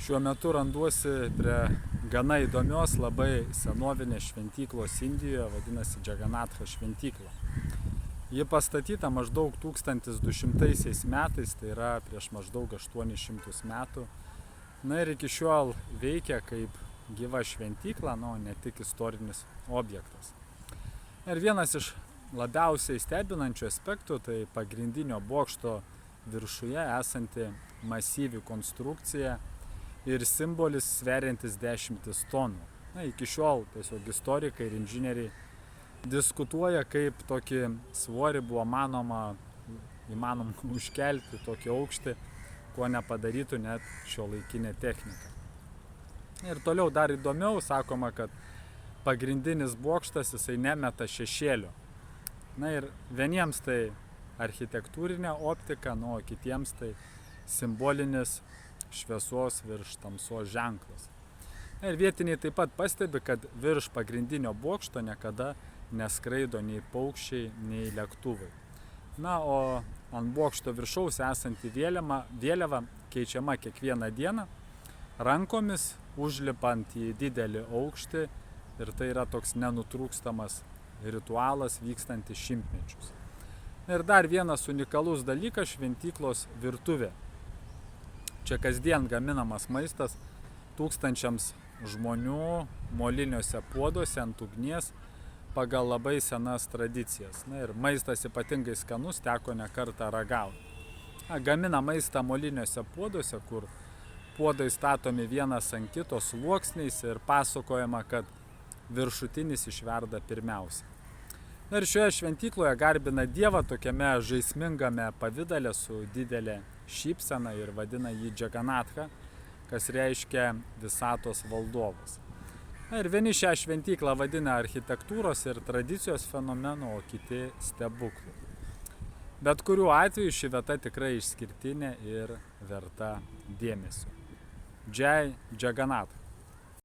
Šiuo metu randuosi prie gana įdomios, labai senovinės šventyklos Indijoje, vadinasi Džaganatha šventykla. Ji pastatyta maždaug 1200 metais, tai yra prieš maždaug 800 metų. Na ir iki šiol veikia kaip gyva šventykla, ne tik istorinis objektas. Ir vienas iš labiausiai stebinančių aspektų tai pagrindinio bokšto viršuje esanti masyvi konstrukcija ir simbolis sveriantis 10 tonų. Iki šiol tiesiog istorikai ir inžinieriai diskutuoja, kaip tokį svorį buvo įmanoma užkelti tokį aukštį, ko nepadarytų net šiuolaikinė technika. Ir toliau dar įdomiau sakoma, kad pagrindinis bokštas jisai nemeta šešėlio. Ir vieniems tai architektūrinė optika, o kitiems tai simbolinis šviesos virš tamsos ženklas. Ir vietiniai taip pat pastebi, kad virš pagrindinio bokšto niekada neskraido nei paukščiai, nei lėktuvai. O ant bokšto viršaus esanti vėliava keičiama kiekvieną dieną rankomis, užlipant į didelį aukštį, ir tai yra toks nenutrūkstamas ritualas vykstantis šimtmečius. Ir dar vienas unikalus dalykas - šventyklos virtuvė. Čia kasdien gaminamas maistas tūkstančiams žmonių moliniuose puoduose ant ugnies pagal labai senas tradicijas. Ir maistas ypatingai skanus, teko ne kartą ragauti. Gamina maistą moliniuose puoduose, kur puodai statomi vienas ant kito sluoksniais ir pasakojama, kad viršutinis išverda pirmiausia. Ir šioje šventykloje garbina Dievą tokiame žaismingame pavidale su didelė šypsena ir vadina jį Džaganatha, kas reiškia visatos valdovas. Ir vieni šią šventyklą vadina architektūros ir tradicijos fenomenu, o kiti stebuklu. Bet kuriuo atveju ši vieta tikrai išskirtinė ir verta dėmesio. Džai Džaganatha.